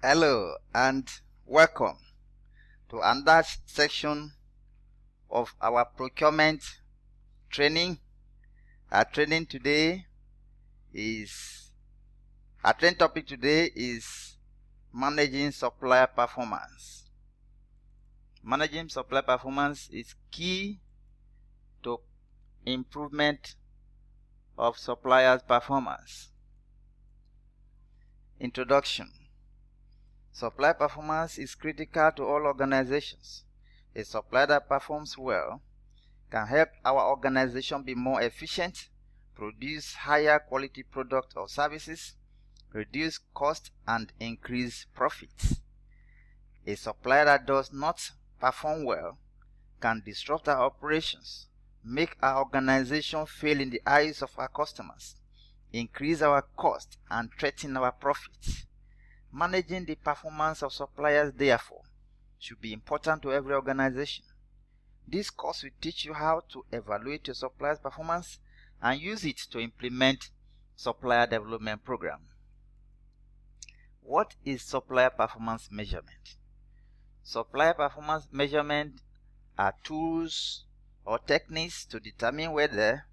Hello and welcome to another section of our procurement training. Our training topic today is managing supplier performance. Managing supplier performance is key to improvement of suppliers' performance. Introduction. Supplier performance is critical to all organizations. A supplier that performs well can help our organization be more efficient, produce higher quality products or services, reduce costs, and increase profits. A supplier that does not perform well can disrupt our operations, make our organization fail in the eyes of our customers, increase our costs, and threaten our profits. Managing the performance of suppliers, therefore, should be important to every organization. This course will teach you how to evaluate your supplier's performance and use it to implement supplier development program. What is supplier performance measurement? Supplier performance measurement are tools or techniques to determine whether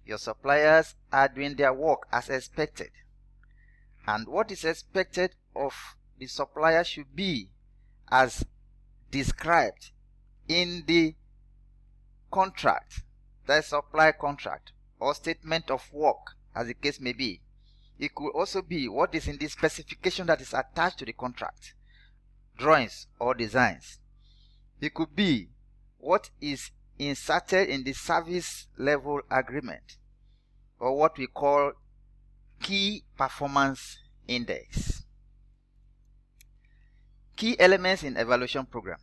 your suppliers are doing their work as expected, and what is expected of the supplier should be as described in the contract, the supply contract or statement of work, as the case may be. It could also be what is in the specification that is attached to the contract, drawings or designs. It could be what is inserted in the service level agreement, or what we call key performance index. Key elements in evaluation program.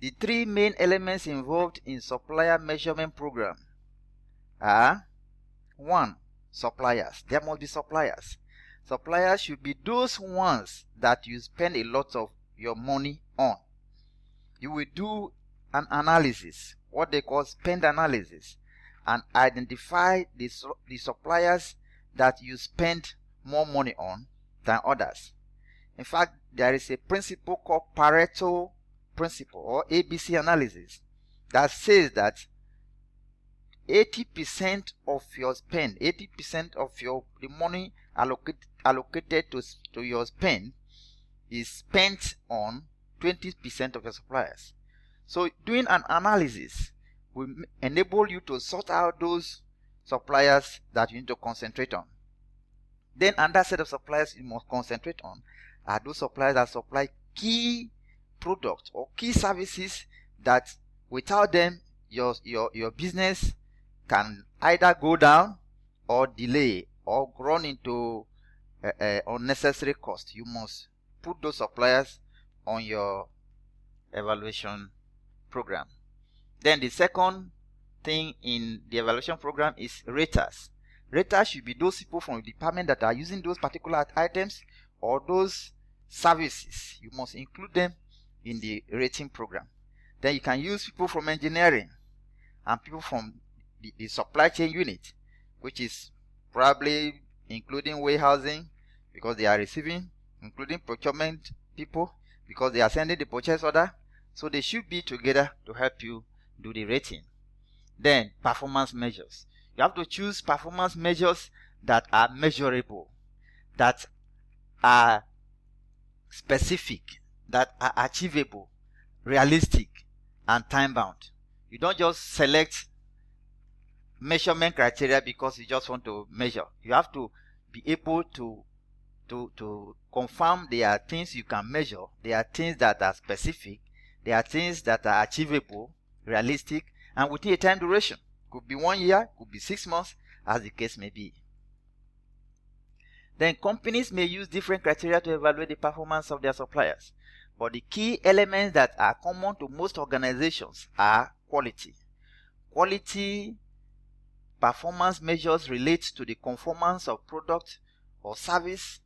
The three main elements involved in supplier measurement program are: 1. Suppliers. There must be suppliers. Suppliers should be those ones that you spend a lot of your money on. You will do an analysis, what they call spend analysis, and identify the suppliers that you spend more money on than others. In fact, there is a principle called Pareto principle or ABC analysis that says that 80% of your spend, 80% of the money allocated to your spend is spent on 20% of your suppliers. So doing an analysis will enable you to sort out those suppliers that you need to concentrate on. Then another set of suppliers you must concentrate on are those suppliers that supply key products or key services that without them your business can either go down or delay or run into unnecessary cost. You must put those suppliers on your evaluation program. Then the second thing in the evaluation program is raters. Raters should be those people from the department that are using those particular items or those services. You must include them in the rating program. Then you can use people from engineering and people from the supply chain unit, which is probably including warehousing because they are receiving, including procurement people because they are sending the purchase order. So they should be together to help you do the rating. Then performance measures. You have to choose performance measures that are measurable, that are specific, that are achievable, realistic, and time-bound. You don't just select measurement criteria because you just want to measure. You have to be able to confirm there are things you can measure, there are things that are specific, there are things that are achievable, realistic, and within a time duration. Could be 1 year, could be 6 months, as the case may be. Then companies may use different criteria to evaluate the performance of their suppliers. But the key elements that are common to most organizations are quality. Quality performance measures relate to the conformance of product or service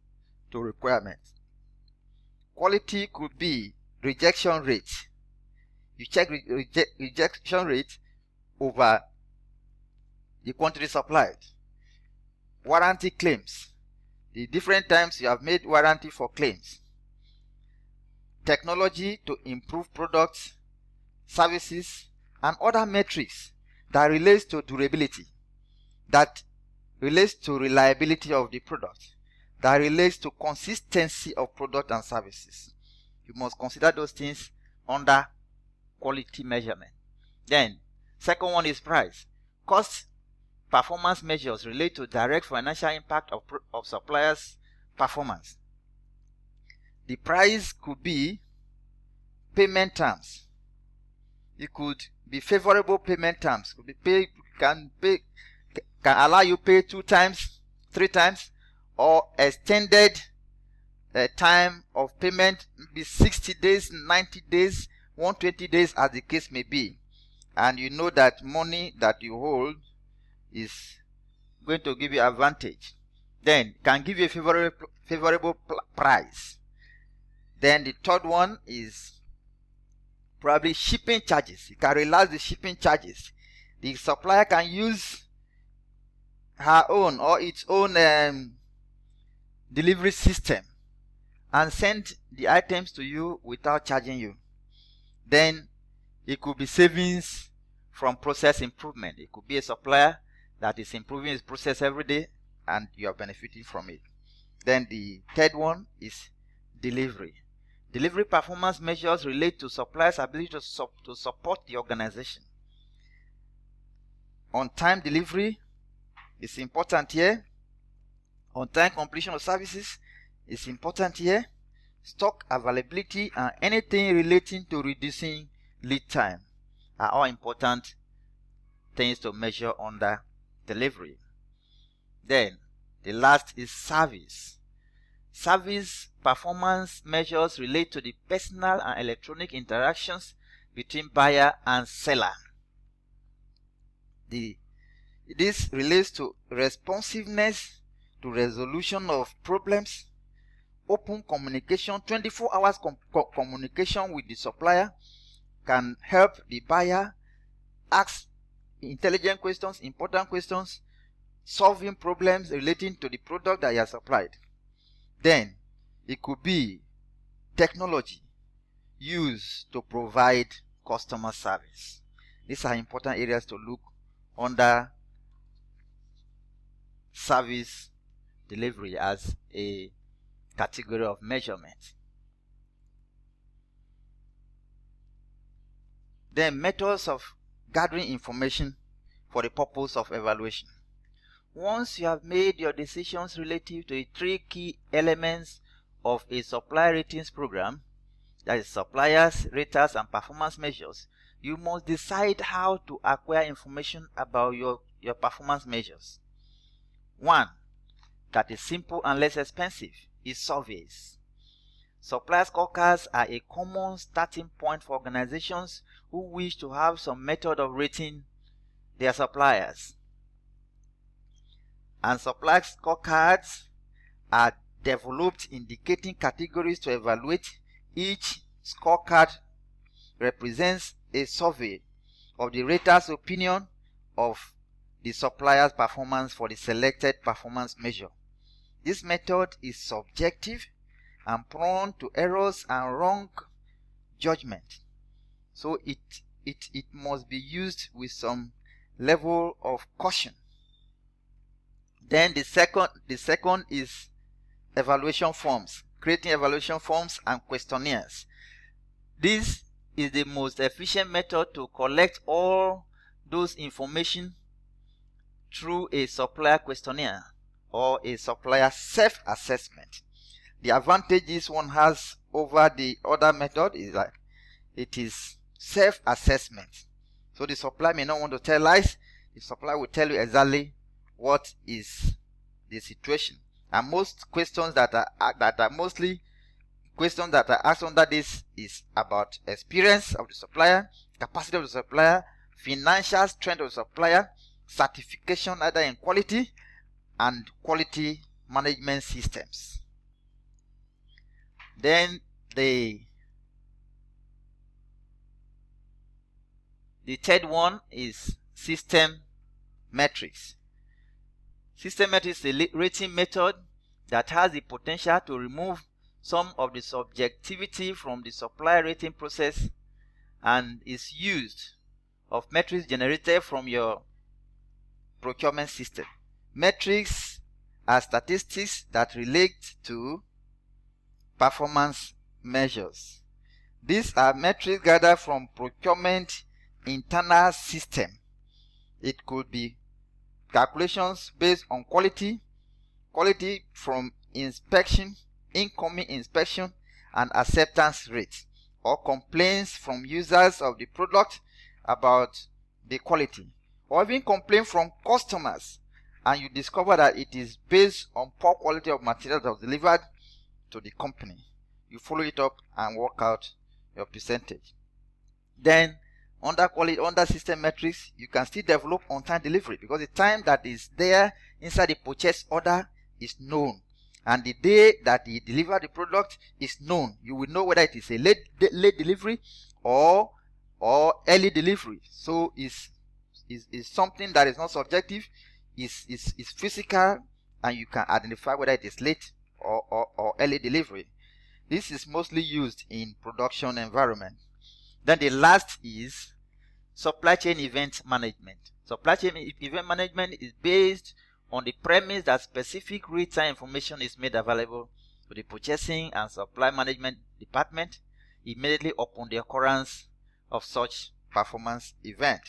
to requirements. Quality could be rejection rate. You check rejection rate over the quantity supplied. Warranty claims. The different times you have made warranty for claims. technology to improve products, services, and other metrics that relates to durability, that relates to reliability of the product, that relates to consistency of product and services. You must consider those things under quality measurement. Then, second one is price. Cost performance measures relate to direct financial impact of suppliers' performance. The price could be payment terms. It could be favorable payment terms. Could be can allow you pay 2 times, 3 times, or extended time of payment, maybe 60 days, 90 days, 120 days, as the case may be. And you know that money that you hold is going to give you advantage. Then can give you a favorable price. Then the third one is probably shipping charges. You can relax the shipping charges. The supplier can use her own or its own delivery system and send the items to you without charging you. Then it could be savings from process improvement. It could be a supplier that is improving its process every day and you are benefiting from it. Then the third one is delivery. Delivery performance measures relate to suppliers' ability to support the organization. On-time delivery is important here. On-time completion of services is important here. Stock availability and anything relating to reducing lead time are all important things to measure under delivery. Then the last is service. Service performance measures relate to the personal and electronic interactions between buyer and seller. This relates to responsiveness to resolution of problems, open communication, 24 hours communication with the supplier can help the buyer ask intelligent questions, important questions, solving problems relating to the product that you have supplied. Then it could be technology used to provide customer service. These are important areas to look under service delivery as a category of measurement. Then methods of gathering information for the purpose of evaluation. Once you have made your decisions relative to the 3 key elements of a supplier ratings program, that is suppliers, raters, and performance measures, you must decide how to acquire information about your performance measures. 1. That is simple and less expensive is surveys. Supplier scorecards are a common starting point for organizations who wish to have some method of rating their suppliers. And supplier scorecards are developed indicating categories to evaluate. Each scorecard represents a survey of the rater's opinion of the supplier's performance for the selected performance measure. This method is subjective and prone to errors and wrong judgment. So it must be used with some level of caution. Then the second is evaluation forms, creating evaluation forms and questionnaires. This is the most efficient method to collect all those information through a supplier questionnaire or a supplier self-assessment. The advantages one has over the other method is that it is self-assessment. So the supplier may not want to tell lies. The supplier will tell you exactly what is the situation. And most questions that are mostly questions that are asked under this is about experience of the supplier, capacity of the supplier, financial strength of the supplier, certification either in quality and quality management systems. Then the third one is system metrics. System metrics is a rating method that has the potential to remove some of the subjectivity from the supplier rating process and is used of metrics generated from your procurement system. Metrics are statistics that relate to performance measures. These are metrics gathered from procurement internal system. It could be calculations based on quality from inspection, incoming inspection and acceptance rate, or complaints from users of the product about the quality, or even complaints from customers and you discover that it is based on poor quality of material that was delivered to the company. You follow it up and work out your percentage. Then under system metrics, you can still develop on-time delivery, because the time that is there inside the purchase order is known, and the day that he delivered the product is known. You will know whether it is a late delivery or early delivery. So it's something that is not subjective, is physical, and you can identify whether it is late or early delivery. This is mostly used in production environment. Then the last is supply chain event management. Supply chain event management is based on the premise that specific real-time information is made available to the purchasing and supply management department immediately upon the occurrence of such performance event.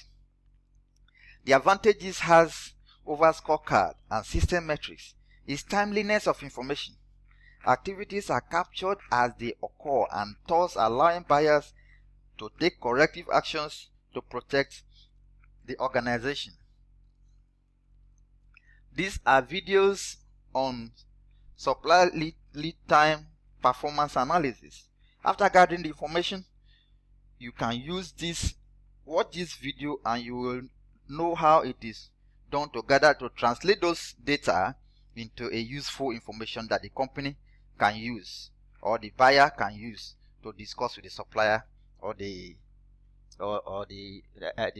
The advantages has over scorecard and system metrics is timeliness of information. Activities are captured as they occur and thus allowing buyers to take corrective actions to protect the organization. These are videos on supply lead time performance analysis. After gathering the information, you can use this, watch this video, and you will know how it is done to translate those data into a useful information that the company can use or the buyer can use to discuss with the supplier or the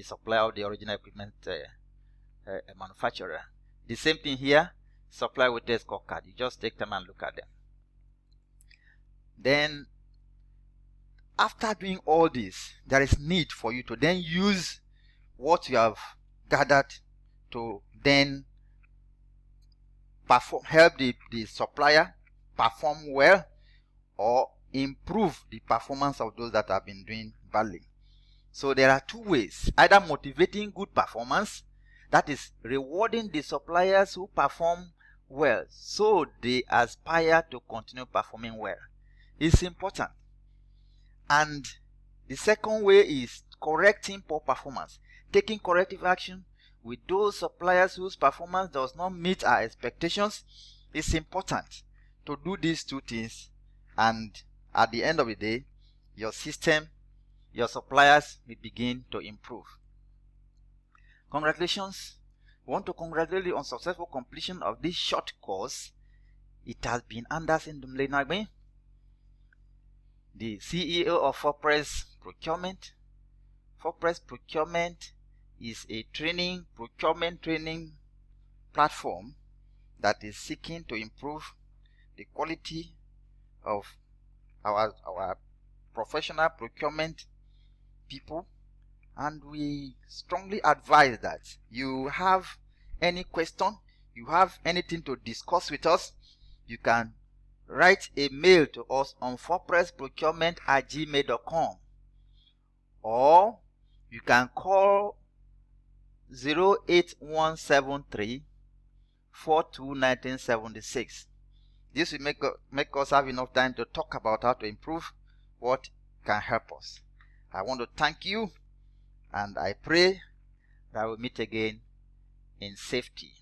supplier of the original equipment manufacturer. The same thing here, supplier with their scorecard. You just take time and look at them. Then after doing all this, there is need for you to then use what you have gathered to then help the supplier perform well or improve the performance of those that have been doing badly. So there are two ways: either motivating good performance, that is rewarding the suppliers who perform well so they aspire to continue performing well. It's important. And the second way is correcting poor performance, taking corrective action with those suppliers whose performance does not meet our expectations. It's important to do these two things, and at the end of the day, your system, your suppliers will begin to improve. Congratulations. I want to congratulate you on successful completion of this short course. It has been Anderson Dumlenagbe, the CEO of Forpress Procurement. Forpress Procurement is a procurement training platform that is seeking to improve the quality of our professional procurement people, and we strongly advise that you have any question, you have anything to discuss with us, you can write a mail to us on forpressprocurement@gmail.com, or you can call 08173 421976. This will make us have enough time to talk about how to improve what can help us. I want to thank you, and I pray that we'll meet again in safety.